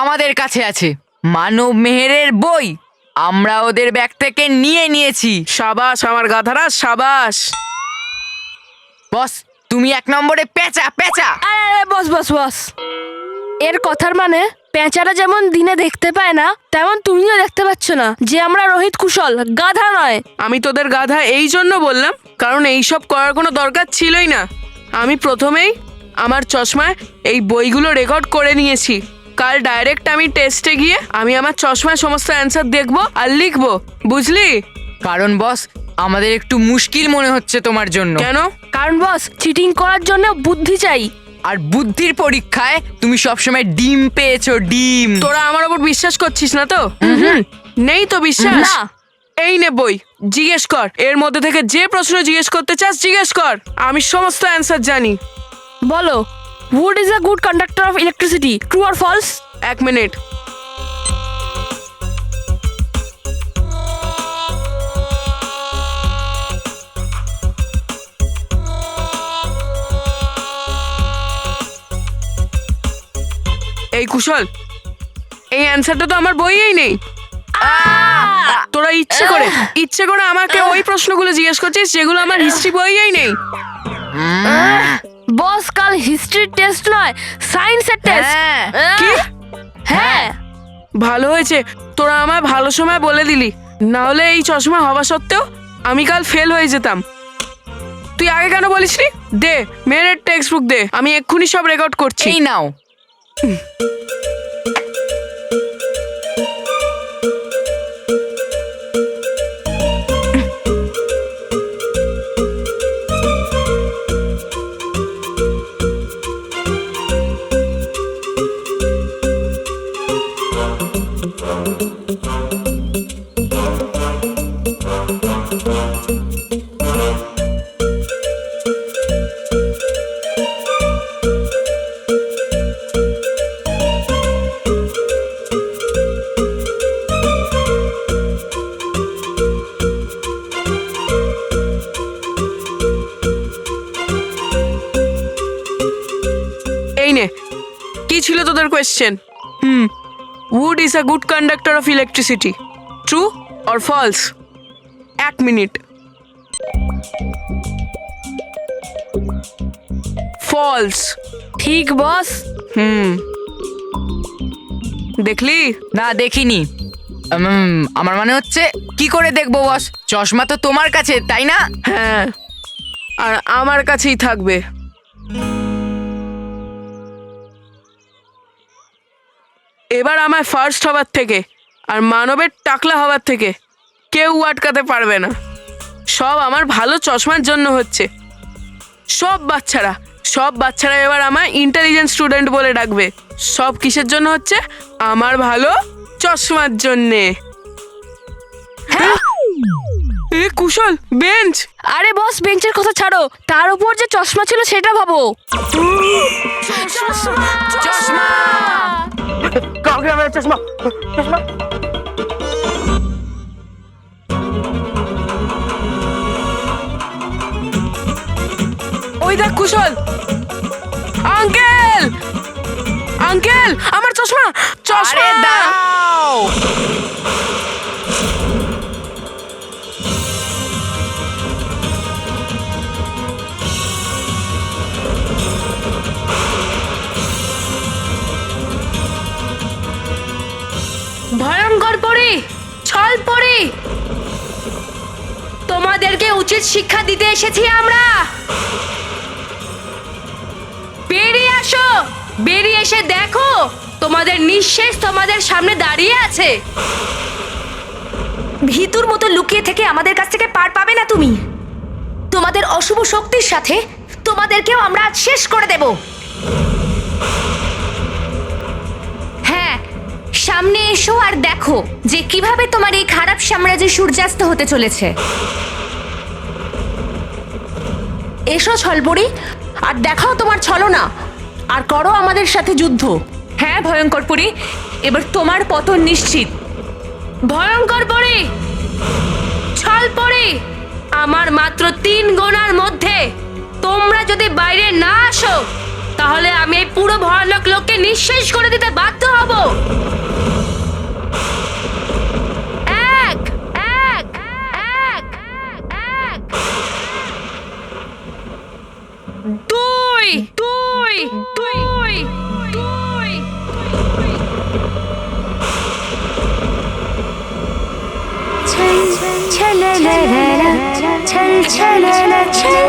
আমাদের কাছে আছে মানব মেহেরের বই। আমরা ওদের ব্যাগ থেকে নিয়ে নিয়েছি। সাবাস আমার গাধারা, সাবাস। বস, তুমি 1 নম্বরে পেঁচা পেঁচা। আরে বস বস বস, এর কথার মানে পেঁচারা যেমন দিনে দেখতে পায় না, তেমন তুমিও দেখতে পাচ্ছ না যে আমরা রোহিত কুশল গাধা নয়। আমি তোদের গাধা এই জন্য বললাম কারণ এইসব করার কোনো দরকার ছিলই না। আমি প্রথমেই আমার চশমায় এই বইগুলো রেকর্ড করে নিয়েছি। কাল ডাইরেক্ট আমি টেস্টে গিয়ে আমি আমার চশমায় সমস্ত অ্যান্সার দেখবো আর লিখবো, বুঝলি? কারণ বস, আমাদের একটু মুশকিল মনে হচ্ছে তোমার জন্য। কেন? কারণ বস, চিটিং করার জন্য বুদ্ধি চাই। আর বুদ্ধির পরীক্ষায় তুমি সবসময় ডিম পেয়েছো, ডিম। তোরা আমার ওপর বিশ্বাস করছিস না তো? নেই তো বিশ্বাস? না। এই নে বই, জিজ্ঞেস কর। এর মধ্যে থেকে যে প্রশ্ন জিজ্ঞেস করতে চাস জিজ্ঞেস কর, আমি সমস্ত অ্যান্সার জানি। বলো, wood is a good conductor of electricity, true or false? 1 minute. এই কুশল, এই অ্যান্সারটা তো আমার বইয়েই নেই। তোরা ইচ্ছে করে আমাকে ওই প্রশ্নগুলো জিজ্ঞেস করছিস যেগুলো আমার হিস্ট্রি বইয়েই নেই। বস, কাল হিস্ট্রি টেস্ট নয়, সায়েন্সের টেস্ট। কি? হ্যাঁ। ভালো হয়েছে তোরা আমায় ভালো সময় বলে দিলি, না হলে এই চশমা হওয়া সত্ত্বেও আমি কাল ফেল হয়ে যেতাম। তুই আগে কেন বলিসনি? দে মেয়ের টেক্সট বুক দে, আমি এক্ষুনি সব রেকর্ড করছি। এই নাও। এই নে, কি ছিল তোদের question? wood is a good conductor of electricity, true or false? 1 minute. False. ঠিক বস। দেখলি? না, দেখিনি। আমার মানে হচ্ছে কি করে দেখবো বস? চশমা তো তোমার কাছে, তাই না? হ্যাঁ, আর আমার কাছেই থাকবে। এবার আমায় ফার্স্ট হওয়ার থেকে আর মানবের টাকলা হওয়ার থেকে কেউ আটকাতে পারবে না। সব আমার ভালো চশমার জন্য হচ্ছে। সব বাচ্চারা এবার আমায় ইন্টেলিজেন্ট স্টুডেন্ট বলে ডাকবে। সব কিসের জন্য হচ্ছে? আমার ভালো চশমার জন্যে। এ কুশল, বেঞ্চ। আরে বস, বেঞ্চের কথা ছাড়ো, তার উপর যে চশমা ছিল সেটা ভাবো। চশমা। ওই দেখ কুশল। আঙ্কেল, আমার চশমা। আরে দাও। ভয়ঙ্কর পড়ি, ছল পড়ি, তোমাদেরকে উচিত শিক্ষা দিতে এসেছি আমরা। বেরিয়ে আসো, বেরিয়ে এসে দেখো তোমাদের নিঃশেষ তোমাদের সামনে দাঁড়িয়ে আছে। ভিতুর মতো লুকিয়ে থেকে আমাদের কাছ থেকে পার পাবে না তুমি। তোমাদের অশুভ শক্তির সাথে তোমাদেরকেও আমরা আজ শেষ করে দেব। হ্যাঁ, সামনে এসো আর দেখো যে কিভাবে তোমার এই খারাপ সাম্রাজ্যে সূর্যাস্ত হতে চলেছে। এসো ছলপরি, আর দেখাও তোমার ছলনা, আর করো আমাদের সাথে যুদ্ধ। হ্যাঁ ভয়ঙ্কর পরি, এবার তোমার পতন নিশ্চিত। ভয়ঙ্কর পড়ি, ছল পড়ি, আমার মাত্র 3 গোনার মধ্যে তোমরা যদি বাইরে না আসো তাহলে আমি এই পুরো ভয়ানক লোককে নিঃশেষ করে দিতে বাধ্য হব। ছল ছলনা ছল।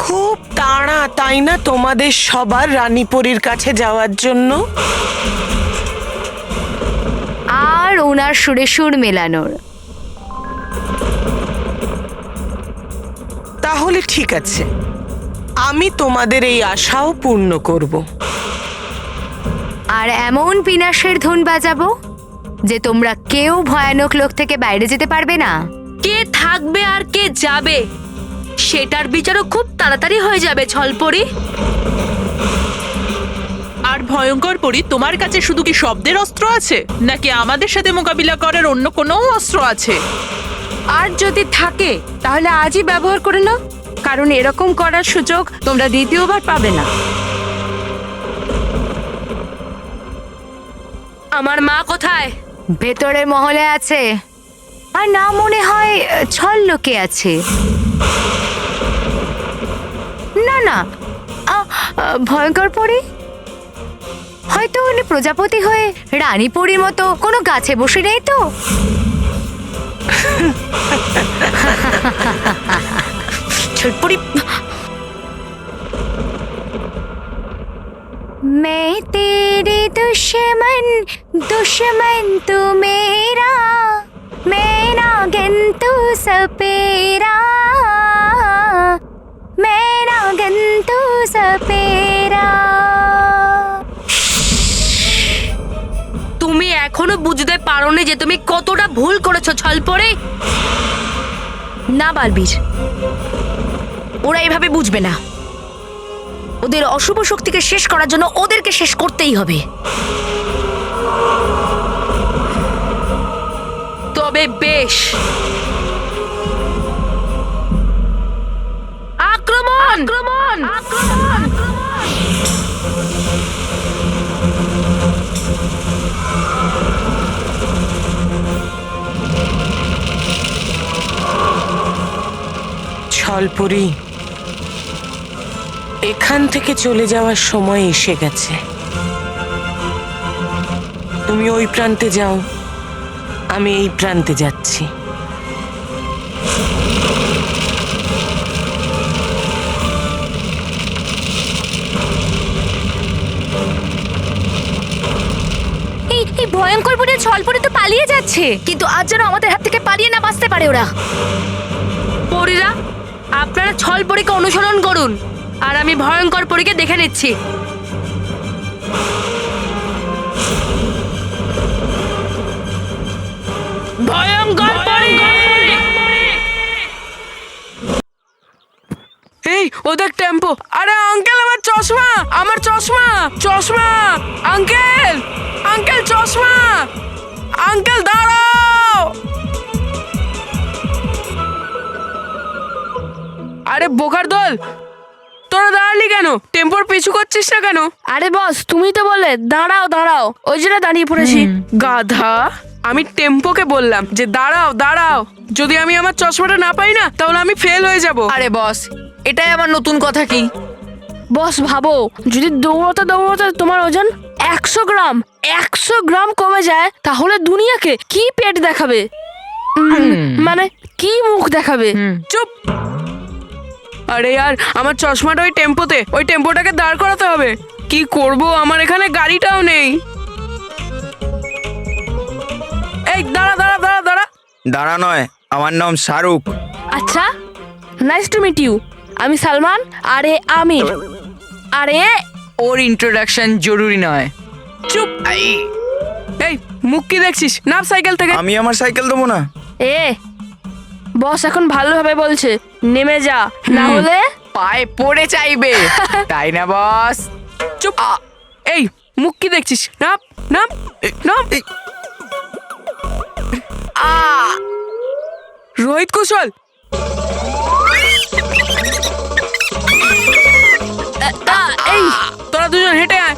খুব তাড়া তাই না তোমাদের সবার রানীপুরীর কাছে যাওয়ার জন্য? আর ওনার সুরে সুর মেলানোর। তাহলে ঠিক আছে, আমি তোমাদের এই আশাও পূর্ণ করব। আর এমন পিনাসের ধুন বাজাবো যে তোমরা কেউ ভয়ানক লোক থেকে বাইরে যেতে পারবে না। কে থাকবে আর কে যাবে সেটার বিচারও খুব তাড়াতাড়ি হয়ে যাবে ছলপরি। আর ভয়ঙ্কর পরি, তোমার কাছে শুধু কি শব্দের অস্ত্র আছে, নাকি আমাদের সাথে মোকাবিলা করার অন্য কোনো অস্ত্র আছে? আর যদি থাকে তাহলে আজই ব্যবহার করে নাও, কারণ এরকম করার সুযোগ তোমরা দ্বিতীয়বার পাবে না। আমার মা কোথায়? ভেতরের মহলে আছে, আর না মনে হয় ছল লোকে আছে। না না, ভয়ঙ্কর পরি হয়তো উনি প্রজাপতি হয়ে রানী পরীর মতো কোনো গাছে বসে নেই তো? ছলপরি, मैं तेरी दुश्मन दुश्मन तू मेरा, मैं नागिन तू सपेरा, मैं नागिन तू सपेरा। তুমি এখনো বুঝতে পারোনি যে তুমি কতটা ভুল করেছো ছলপরি? না বালবীর, ওরা এভাবে বুঝবে না। ওদের অশুভ শক্তিকে শেষ করার জন্য ওদেরকে শেষ করতেই হবে। তবে বেশ, আক্রমণ আক্রমণ আক্রমণ। ছলপুরি, এখান থেকে চলে যাওয়ার সময় এসে গেছে। তুমি ওই প্রান্তে যাও, আমি এই প্রান্তে যাচ্ছি। এই ভয়ঙ্কর পরি ছলপরি তো পালিয়ে যাচ্ছে, কিন্তু আজ যেন আমাদের হাত থেকে পালিয়ে না বাঁচতে পারে ওরা। পরীরা, আপনারা ছলপরীকে অনুসরণ করুন, আর আমি ভয়ঙ্কর পরীকে দেখে নিচ্ছি। ভয়ঙ্কর পরী! এই ওদের টেম্পো। আরে আঙ্কেল, আমার চশমা, আমার চশমা, চশমা, আঙ্কেল, আঙ্কেল চশমা, আঙ্কেল দাঁড়াও। আরে বোকার দল, তোরা দাঁড়ালি কেন? টেম্পোর পিছু করছিস না কেন? আরে বস, তুমি তো বললে দাঁড়াও দাঁড়াও, ওই জন্য দাঁড়িয়ে পড়েছি। গাধা, আমি টেম্পোকে বললাম যে দাঁড়াও দাঁড়াও। যদি আমি আমার চশমাটা না পাই না, তাহলে আমি ফেল হয়ে যাব। আরে বস, এটাই আমার নতুন কথা কি? বস ভাবো, যদি দৌড়তে দৌড়তে তোমার ওজন 100 গ্রাম কমে যায়, তাহলে দুনিয়াকে কি পেট দেখাবে? মানে কি মুখ দেখাবে? চুপ। আরে यार, আমার চশমাটা ওই টেম্পোতে, ওই টেম্পোটাকে দাঁড় করাতে হবে। কি করব, আমার এখানে গাড়িটাও নেই। এই দাঁড়া দাঁড়া দাঁড়া দাঁড়া। দাঁড়া নয়, আমার নাম শাহরুখ। আচ্ছা, নাইস টু মিট ইউ। আমি সালমান, আরে আমির। আরে ওর ইন্ট্রোডাকশন জরুরি নয়। চুপ। এই মুখ কি দেখছিস? নাম সাইকেল থেকে। আমি আমার সাইকেল দেবো না। এ বস এখন ভালোভাবে বলছে, নেমে যা, না হলে পায়ে পড়ে চাইবে, তাই না বস? চুপ। এই মুখ কি দেখছিস? নাম নাম নাম। রোহিত কুশল। এই তোরা দুজন হেঁটে আয়।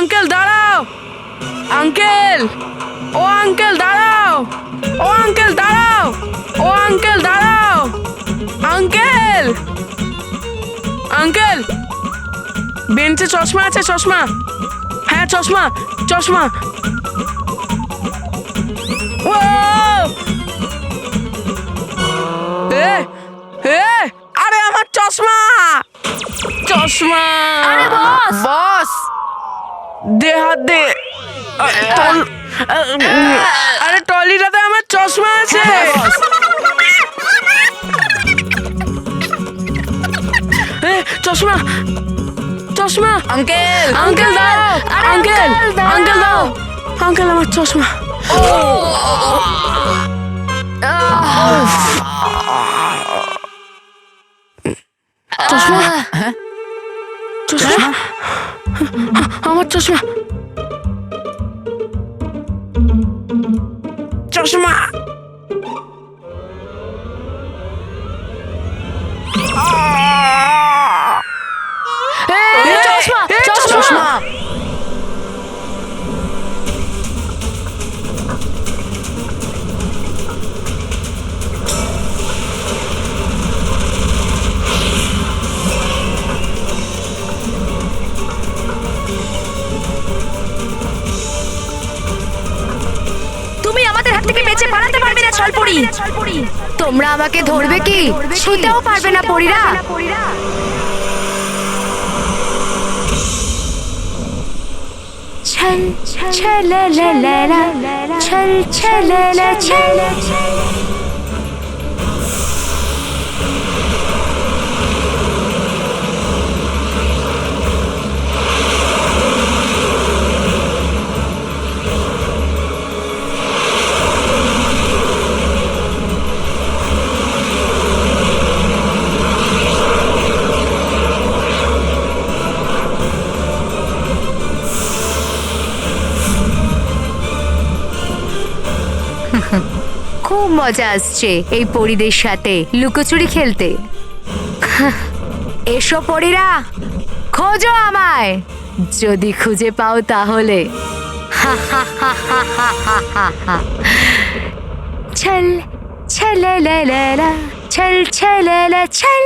আঙ্কেল দাঁড়াও, আঙ্কেল, ও আঙ্কেল দাঁড়াও, ও আঙ্কেল দাঁড়াও, ও আঙ্কেল দাঁড়াও, আঙ্কেল, আঙ্কেল, বেঞ্চে চশমা আছে? চশমা, হ্যাঁ চশমা, চশমা। ও এ এ আরে আমার চশমা, চশমা। বস দে হাত দে। আরে টলিটাতে আমার চশমা আছে। চশমা, চশমা। আঙ্কেল আঙ্কেল দাও, আঙ্কেল, আঙ্কেল দাও, আঙ্কেল আমার চশমা। চশমা, চশমা, আমার চশমা, চশমা। চশমা, চশমা। তুমি আমাদের হাত থেকে বেঁচে পালাতে পারবে না ছলপরি। তোমরা আমাকে ধরবে কি? ছুঁতেও পারবে না পরীরা। ছল ছললা ছল ছললা ছল। খুব মজা আসছে এই পরীদের সাথে লুকোচুরি খেলতে। এসো পরীরা, খোঁজো আমায়, যদি খুঁজে পাও তাহলে। ছল ছললা ছল ছললা ছল।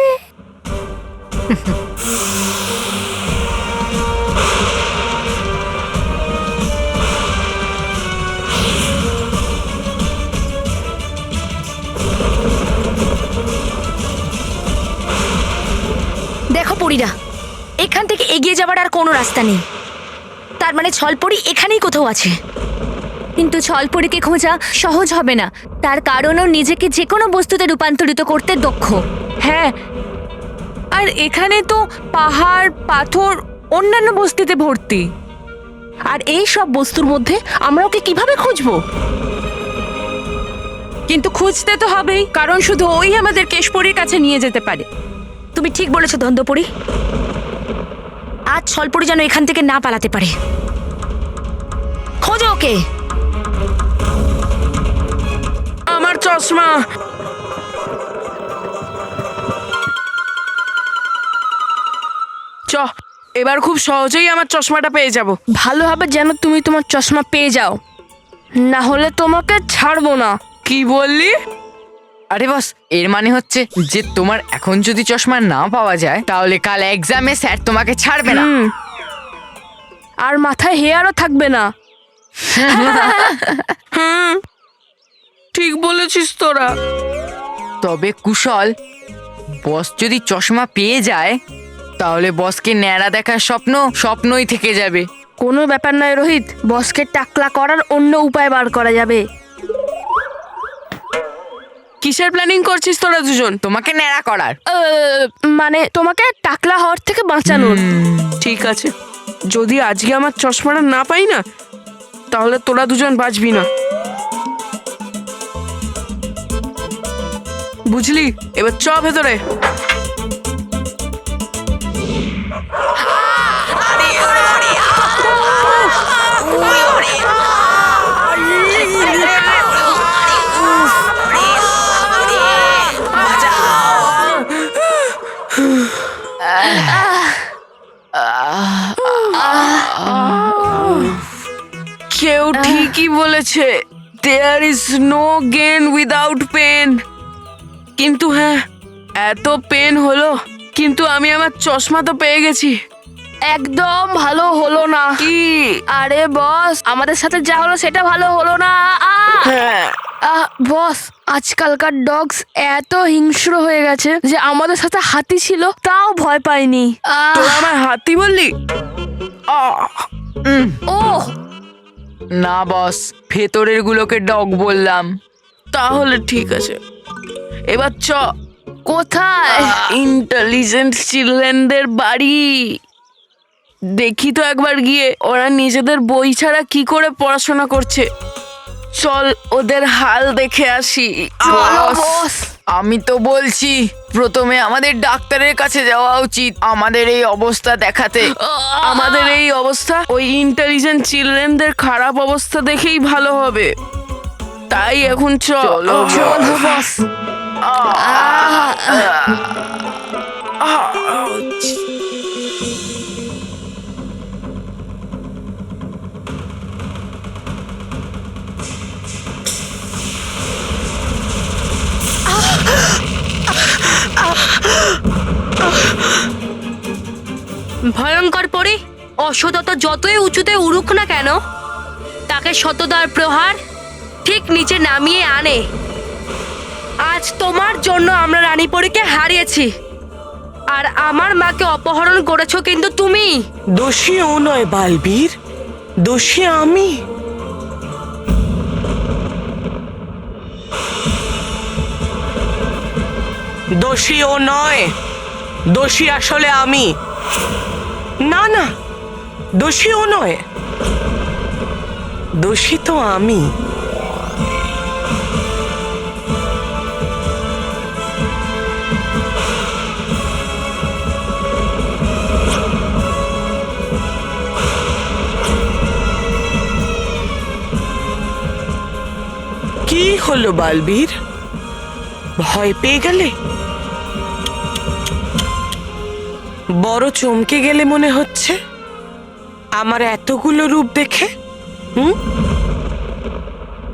দেখো পরীরা, এখান থেকে এগিয়ে যাবার আর কোনো রাস্তা নেই। তার মানে ছলপরি এখানেই কোথাও আছে। কিন্তু ছলপরীকে খোঁজা সহজ হবে না, তার কারণ ও নিজেকে যে কোনো বস্তুতে রূপান্তরিত করতে দক্ষ। হ্যাঁ, আর এখানে তো পাহাড়, পাথর, অন্যান্য বস্তুতে ভর্তি। আর এই সব বস্তুর মধ্যে আমরা ওকে কিভাবে খুঁজবো? কিন্তু খুঁজতে তো হবেই, কারণ শুধু ওই আমাদের কেশপরীর কাছে নিয়ে যেতে পারে। তুমি ঠিক বলেছো ধন্দপরি। আজ ছলপরি যেন এখান থেকে না পালাতে পারে। খোঁজো ওকে। আমার চশমা। চ, এবার খুব সহজেই আমার চশমাটা পেয়ে যাব। ভালো হবে যেন তুমি তোমার চশমা পেয়ে যাও, না হলে তোমাকে ছাড়বো না। কি বললি? আরে বস, এর মানে হচ্ছে যে তোমার এখন যদি চশমা না পাওয়া যায় তাহলে কাল এক্সামে স্যার তোমাকে ছাড়বে না। আর মাথায় হেয়ারও থাকবে না। ঠিক বলেছিস তোরা। তবে কুশল, বস যদি চশমা পেয়ে যায় তাহলে বসকে ন্যাড়া দেখার স্বপ্ন স্বপ্নই থেকে যাবে। কোনো ব্যাপার নয় রোহিত, বসকে টাকলা করার অন্য উপায় বার করা যাবে। কিসের প্ল্যানিং করছিস তোরা দুজন? তোমাকে ন্যাড়া করার। মানে তোমাকে টাকলা হওয়ার থেকে বাঁচানোর। ঠিক আছে, যদি আজকে আমার চশমাটা না পাই না তাহলে তোরা দুজন বাঁচবি না, বুঝলি? এবার চ ভেতরে। কেউ ঠিকই বলেছে, there is no gain without pain. কিন্তু হ্যাঁ, এত পেন হলো, কিন্তু আমি আমার চশমা তো পেয়ে গেছি। একদম ভালো হলো না। কি? আরে বস, আমাদের সাথে যা হলো সেটা ভালো হলো না। হ্যাঁ, বস, আজকালকার ডগস এত হিংস্র হয়ে গেছে যে আমাদের সাথে হাতি ছিল তাও ভয় পাইনি। তোরা আমার হাতি বললি? ও না বস, ভেতরের গুলোকে ডগ বললাম। তাহলে ঠিক আছে, এবার চ কোথায়? ইন্টেলিজেন্ট চিলড্রেনদের বাড়ি। দেখি তো একবার গিয়ে ওরা নিজেদের বই ছাড়া কি করে পড়াশোনা করছে। চল ওদের হাল দেখে আসি। চলো বস, বস। আমি তো বলছি প্রথমে আমাদের ডাক্তারের কাছে যাওয়া উচিত আমাদের এই অবস্থা দেখাতে। আমাদের এই অবস্থা ওই ইন্টেলিজেন্ট চিলড্রেনদের খারাপ অবস্থা দেখেই ভালো হবে। তাই এখন চলো চলো বস। ভয়ঙ্কর পরি অসততা যতই উঁচুতে উড়ুক না কেন, তাকে সততার প্রহার ঠিক নিচে নামিয়ে আনে। আজ তোমার জন্য আমরা রানীপরীকে হারিয়েছি, আর আমার মাকে অপহরণ করেছো কিন্তু তুমি। দোষী ও নয় বালবীর, দোষী আমি। দোষী ও নয়, দোষী আসলে আমি। না না, দোষী ও নয়, দোষী তো আমি। কি হলো বালবীর, ভয় পেয়ে গেলে? বড় চমকে গেলে মনে হচ্ছে আমার এতগুলো রূপ দেখে।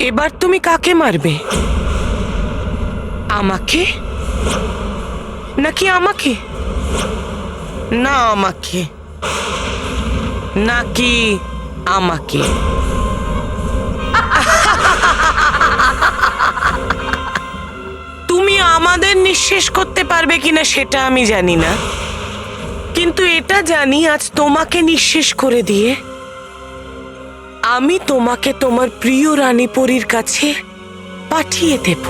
এবার তুমি কাকে মারবে? আমাকে নাকি আমাকে? না আমাকে নাকি আমাকে? তুমি আমাদের নিঃশেষ করতে পারবে কিনা সেটা আমি জানি না, কিন্তু এটা জানি আজ তোমাকে নিঃশেষ করে দিয়ে আমি তোমাকে তোমার প্রিয় রানীপরীর কাছে পাঠিয়ে দেব।